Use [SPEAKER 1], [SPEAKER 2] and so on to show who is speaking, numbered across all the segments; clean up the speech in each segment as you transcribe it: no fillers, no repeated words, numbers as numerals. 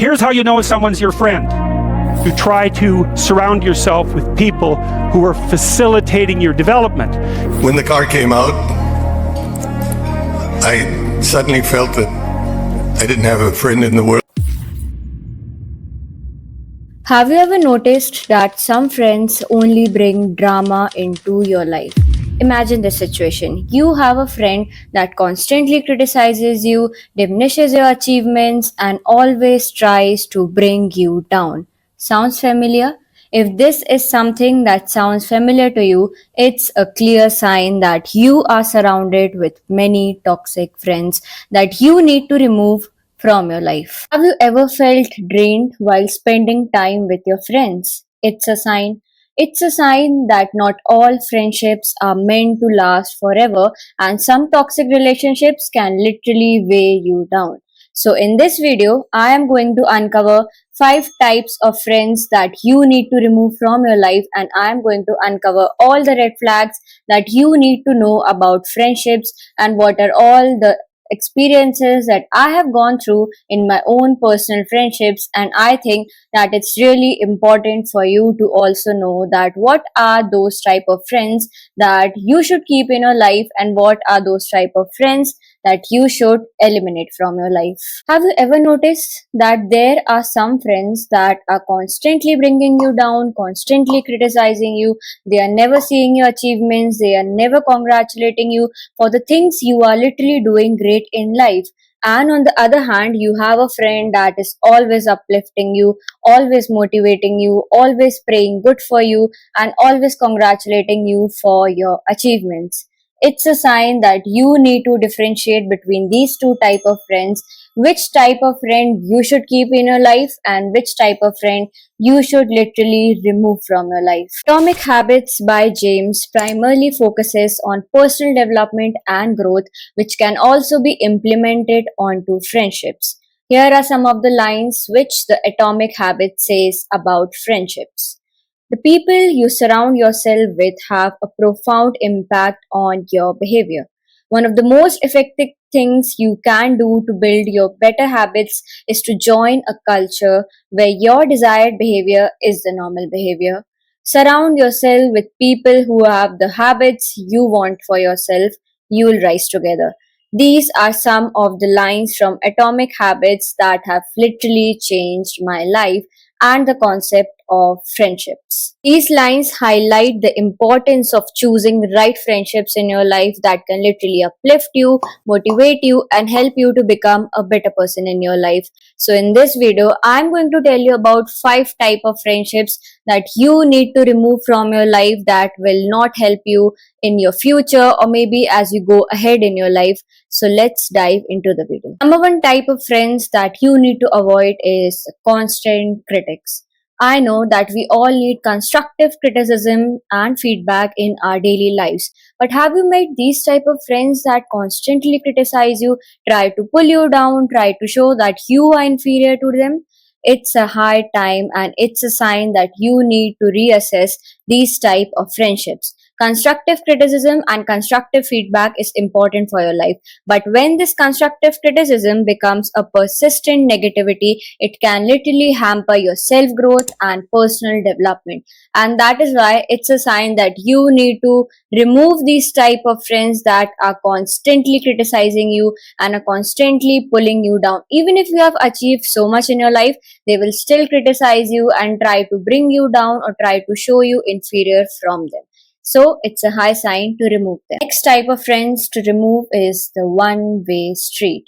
[SPEAKER 1] Here's how you know someone's your friend. You try to surround yourself with people who are facilitating your development.
[SPEAKER 2] When the car came out, I suddenly felt that I didn't have a friend in the world.
[SPEAKER 3] Have you ever noticed that some friends only bring drama into your life? Imagine this situation. You have a friend that constantly criticizes you, diminishes your achievements, and always tries to bring you down. Sounds familiar? If this is something that sounds familiar to you, it's a clear sign that you are surrounded with many toxic friends that you need to remove from your life. Have you ever felt drained while spending time with your friends? It's a sign. It's a sign that not all friendships are meant to last forever, and some toxic relationships can literally weigh you down. So, in this video, I am going to uncover 5 types of friends that you need to remove from your life, and I am going to uncover all the red flags that you need to know about friendships and what are all the experiences that I have gone through in my own personal friendships. And I think that it's really important for you to also know that what are those type of friends that you should keep in your life, and what are those type of friends that you should eliminate from your life. Have you ever noticed that there are some friends that are constantly bringing you down, constantly criticizing you? They are never seeing your achievements, they are never congratulating you for the things you are literally doing great in life. And on the other hand, you have a friend that is always uplifting you, always motivating you, always praying good for you, and always congratulating you for your achievements. It's a sign that you need to differentiate between these two type of friends, which type of friend you should keep in your life and which type of friend you should literally remove from your life. Atomic Habits by James primarily focuses on personal development and growth, which can also be implemented onto friendships. Here are some of the lines which the Atomic Habit says about friendships. The people you surround yourself with have a profound impact on your behavior. One of the most effective things you can do to build your better habits is to join a culture where your desired behavior is the normal behavior. Surround yourself with people who have the habits you want for yourself. You will rise together. These are some of the lines from Atomic Habits that have literally changed my life and the concept of friendships. These lines highlight the importance of choosing right friendships in your life that can literally uplift you, motivate you, and help you to become a better person in your life. So in this video, I'm going to tell you about 5 types of friendships that you need to remove from your life that will not help you in your future or maybe as you go ahead in your life. So let's dive into the video. Number 1 type of friends that you need to avoid is constant critics. I know that we all need constructive criticism and feedback in our daily lives. But have you met these type of friends that constantly criticize you, try to pull you down, try to show that you are inferior to them? It's a high time and it's a sign that you need to reassess these type of friendships. Constructive criticism and constructive feedback is important for your life. But when this constructive criticism becomes a persistent negativity, it can literally hamper your self-growth and personal development. And that is why it's a sign that you need to remove these type of friends that are constantly criticizing you and are constantly pulling you down. Even if you have achieved so much in your life, they will still criticize you and try to bring you down or try to show you inferior from them. So it's a high sign to remove them. Next type of friends to remove is the one-way street.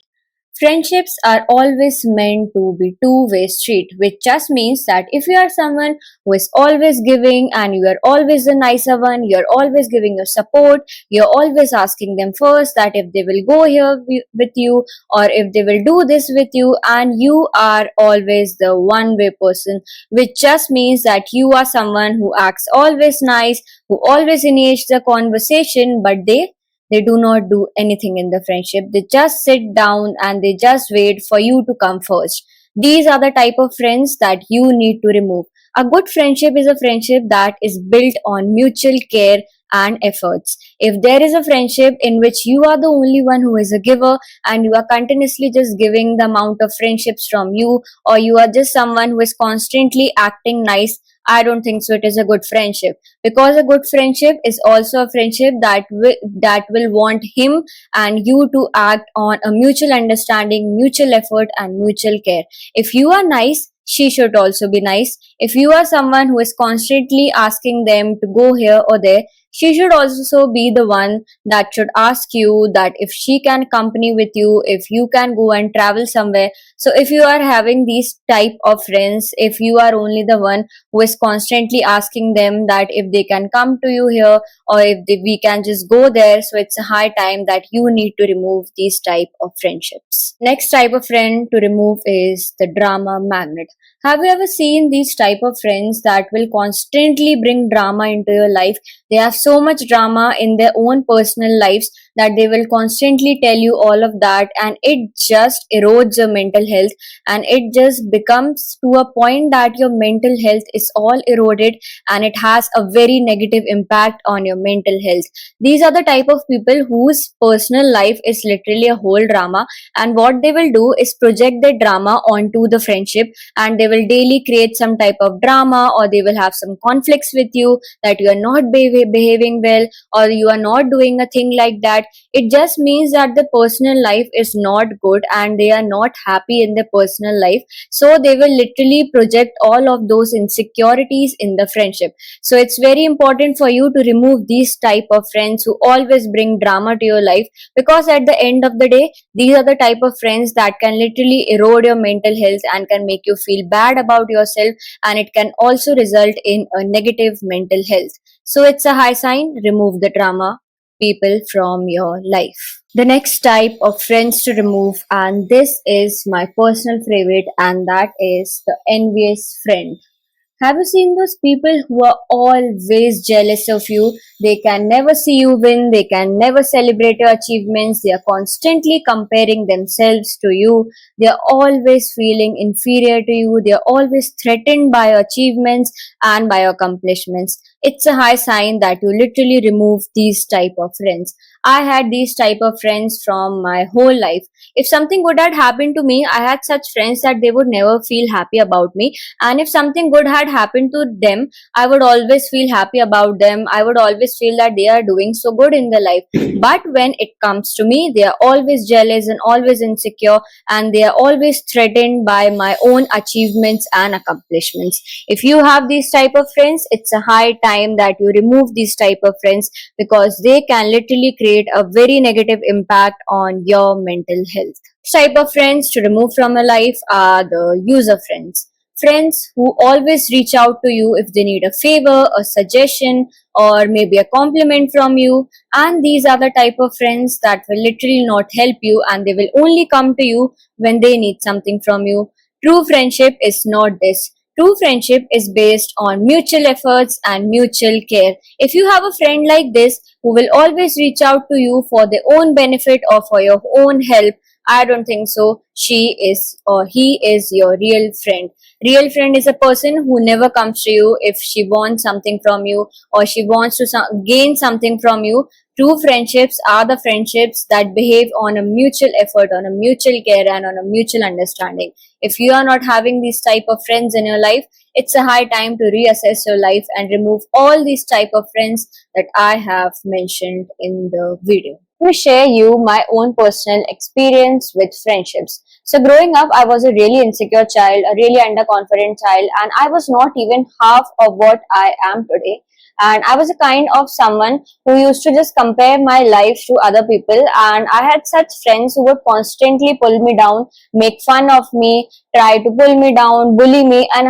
[SPEAKER 3] Friendships are always meant to be two-way street, which just means that if you are someone who is always giving and you are always the nicer one, you are always giving your support, you're always asking them first that if they will go here with you or if they will do this with you, and you are always the one-way person, which just means that you are someone who acts always nice, who always initiates the conversation, but they do not do anything in the friendship. They just sit down and they just wait for you to come first. These are the type of friends that you need to remove. A good friendship is a friendship that is built on mutual care, and efforts. If there is a friendship in which you are the only one who is a giver and you are continuously just giving the amount of friendships from you, or you are just someone who is constantly acting nice, I don't think so. It is a good friendship, because a good friendship is also a friendship that will want him and you to act on a mutual understanding, mutual effort, and mutual care. If you are nice, she should also be nice. If you are someone who is constantly asking them to go here or there, she should also be the one that should ask you that if she can accompany with you, if you can go and travel somewhere. So if you are having these type of friends, if you are only the one who is constantly asking them that if they can come to you here, or if we can just go there, so it's a high time that you need to remove these type of friendships. Next type of friend to remove is the drama magnet. Have you ever seen these type of friends that will constantly bring drama into your life? They have so much drama in their own personal lives that they will constantly tell you all of that, and it just erodes your mental health, and it just becomes to a point that your mental health is all eroded, and it has a very negative impact on your mental health. These are the type of people whose personal life is literally a whole drama, and what they will do is project their drama onto the friendship, and they will daily create some type of drama, or they will have some conflicts with you that you are not behaving well, or you are not doing a thing like that. It just means that the personal life is not good and they are not happy in their personal life, so they will literally project all of those insecurities in the friendship. So it's very important for you to remove these type of friends who always bring drama to your life, because at the end of the day, these are the type of friends that can literally erode your mental health and can make you feel bad about yourself, and it can also result in a negative mental health. So it's a high sign, remove the drama people from your life. The next type of friends to remove, and this is my personal favorite, and that is the envious friend. Have you seen those people who are always jealous of you? They can never see you win, they can never celebrate your achievements, they are constantly comparing themselves to you, they are always feeling inferior to you, they are always threatened by your achievements and by your accomplishments. It's a high sign that you literally remove these type of friends. I had these type of friends from my whole life. If something good had happened to me, I had such friends that they would never feel happy about me, and if something good had happened to them, I would always feel happy about them. I would always feel that they are doing so good in their life. But when it comes to me, they are always jealous and always insecure, and they are always threatened by my own achievements and accomplishments. If you have these type of friends, it's a high time that you remove these type of friends, because they can literally create a very negative impact on your mental health. Type of friends to remove from your life are the user friends. Friends who always reach out to you if they need a favor, a suggestion, or maybe a compliment from you. And these are the type of friends that will literally not help you, and they will only come to you when they need something from you. True friendship is not this. True friendship is based on mutual efforts and mutual care. If you have a friend like this who will always reach out to you for their own benefit or for your own help, I don't think so. She is or he is your real friend. Real friend is a person who never comes to you if she wants something from you, or she wants to gain something from you. True friendships are the friendships that behave on a mutual effort, on a mutual care, and on a mutual understanding. If you are not having these type of friends in your life, it's a high time to reassess your life and remove all these type of friends that I have mentioned in the video. To share you my own personal experience with friendships. So growing up, I was a really insecure child, a really underconfident child, and I was not even half of what I am today. And I was a kind of someone who used to just compare my life to other people, and I had such friends who would constantly pull me down, make fun of me, try to pull me down, bully me, and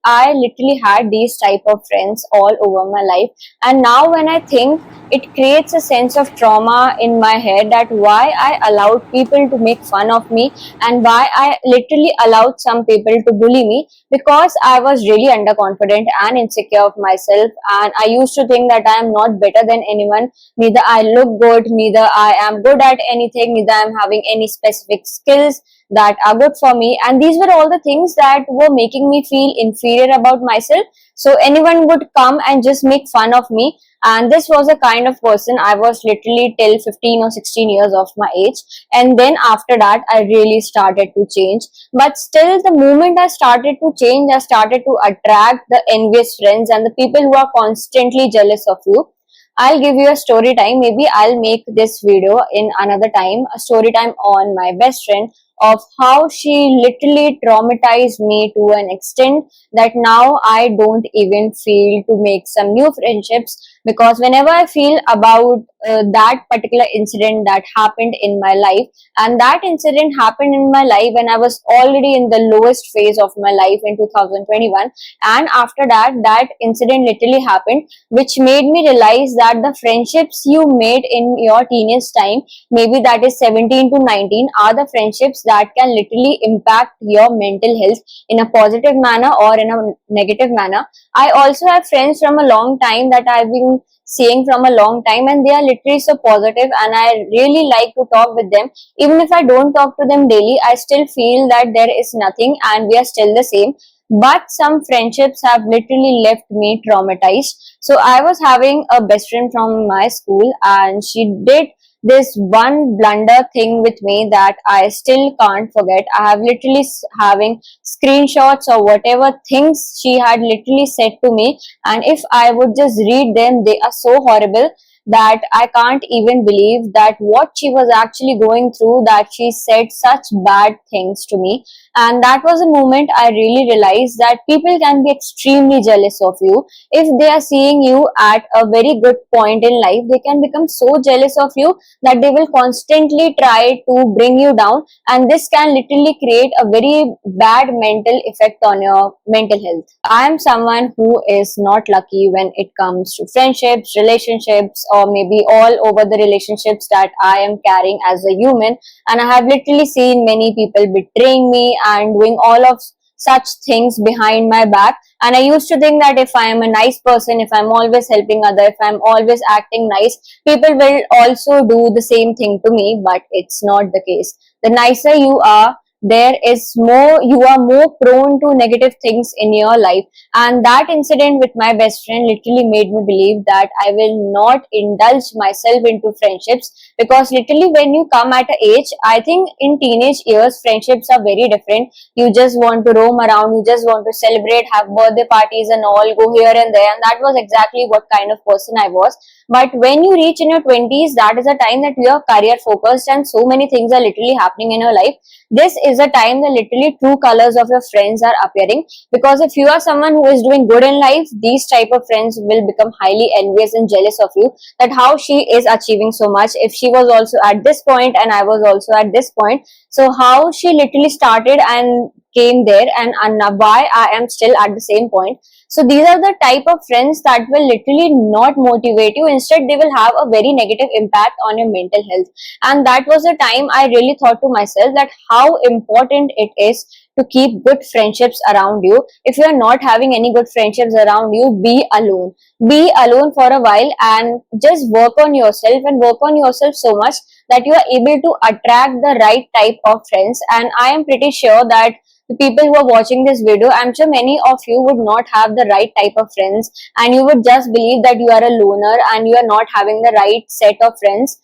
[SPEAKER 3] I literally had these type of friends all over my life. And now when I think, it creates a sense of trauma in my head that why I allowed people to make fun of me, and why I literally allowed some people to bully me, because I was really underconfident and insecure of myself, and I used to think that I am not better than anyone, neither I look good, neither I am good at anything, neither I am having any specific skills that are good for me. And these were all the things that were making me feel inferior about myself. So anyone would come and just make fun of me, And this was a kind of person I was literally till 15 or 16 years of my age. And then after that, I really started to change. But still, the moment I started to change, I started to attract the envious friends and the people who are constantly jealous of you. I'll give you a story time. Maybe I'll make this video in another time, a story time on my best friend, of how she literally traumatized me to an extent that now I don't even feel to make some new friendships, because whenever I feel about that particular incident that happened in my life, and that incident happened in my life when I was already in the lowest phase of my life in 2021, and after that, that incident literally happened, which made me realize that the friendships you made in your teenage time, maybe that is 17 to 19, are the friendships that can literally impact your mental health in a positive manner or in a negative manner. I also have friends from a long time that I've been seeing from a long time, and they are literally so positive, and I really like to talk with them. Even if I don't talk to them daily, I still feel that there is nothing and we are still the same. But some friendships have literally left me traumatized. So I was having a best friend from my school, and she did this one blunder thing with me that I still can't forget. I have literally having screenshots or whatever things she had literally said to me, and if I would just read them, they are so horrible that I can't even believe that what she was actually going through, that she said such bad things to me. And that was a moment I really realized that people can be extremely jealous of you. If they are seeing you at a very good point in life, they can become so jealous of you that they will constantly try to bring you down, and this can literally create a very bad mental effect on your mental health. I am someone who is not lucky when it comes to friendships, relationships, or maybe all over the relationships that I am carrying as a human, and I have literally seen many people betraying me and doing all of such things behind my back. And I used to think that if I am a nice person, if I'm always helping other, if I'm always acting nice, people will also do the same thing to me. But it's not the case. The nicer you are, you are more prone to negative things in your life. And that incident with my best friend literally made me believe that I will not indulge myself into friendships, because literally when you come at an age, I think in teenage years, friendships are very different. You just want to roam around, you just want to celebrate, have birthday parties and all, go here and there, and that was exactly what kind of person I was. But when you reach in your 20s, that is a time that you are career focused and so many things are literally happening in your life. This is a time that literally true colors of your friends are appearing, because if you are someone who is doing good in life, these type of friends will become highly envious and jealous of you, that how she is achieving so much, if she was also at this point and I was also at this point, so how she literally started and came there, and why I am still at the same point. So these are the type of friends that will literally not motivate you. Instead, they will have a very negative impact on your mental health. And that was the time I really thought to myself that how important it is to keep good friendships around you. If you are not having any good friendships around you, be alone. Be alone for a while and just work on yourself, and work on yourself so much that you are able to attract the right type of friends. And I am pretty sure that the people who are watching this video, I'm sure many of you would not have the right type of friends, and you would just believe that you are a loner and you are not having the right set of friends.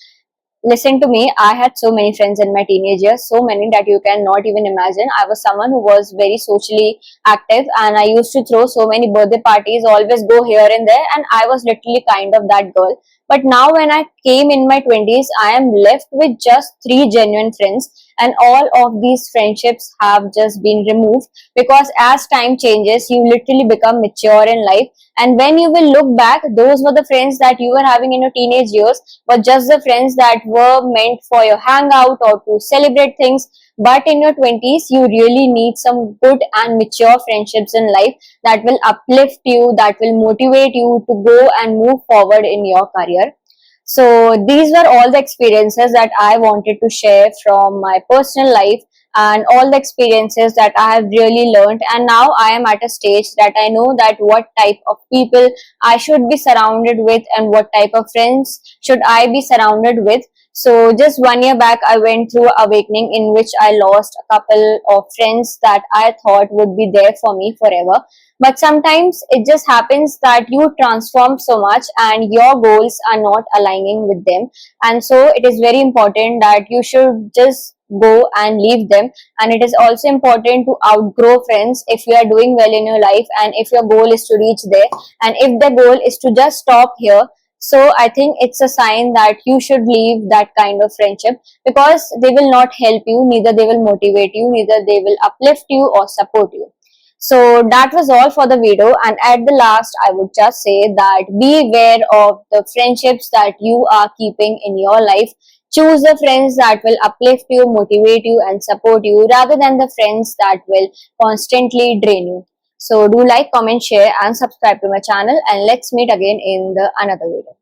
[SPEAKER 3] Listen to me, I had so many friends in my teenage years, so many that you cannot even imagine. I was someone who was very socially active, and I used to throw so many birthday parties, always go here and there, and I was literally kind of that girl. But now when I came in my 20s, I am left with just 3 genuine friends, and all of these friendships have just been removed, because as time changes, you literally become mature in life, and when you will look back, those were the friends that you were having in your teenage years, but just the friends that were meant for your hangout or to celebrate things. But in your 20s, you really need some good and mature friendships in life that will uplift you, that will motivate you to go and move forward in your career. So these were all the experiences that I wanted to share from my personal life, and all the experiences that I have really learned. And now I am at a stage that I know that what type of people I should be surrounded with and what type of friends should I be surrounded with. So just 1 year back, I went through awakening in which I lost a couple of friends that I thought would be there for me forever. But sometimes it just happens that you transform so much and your goals are not aligning with them. And so it is very important that you should just go and leave them. And it is also important to outgrow friends if you are doing well in your life and if your goal is to reach there. And if the goal is to just stop here, so I think it's a sign that you should leave that kind of friendship, because they will not help you, neither they will motivate you, neither they will uplift you or support you. So that was all for the video, and at the last I would just say that be aware of the friendships that you are keeping in your life. Choose the friends that will uplift you, motivate you and support you, rather than the friends that will constantly drain you. So do like, comment, share and subscribe to my channel, and let's meet again in the another video.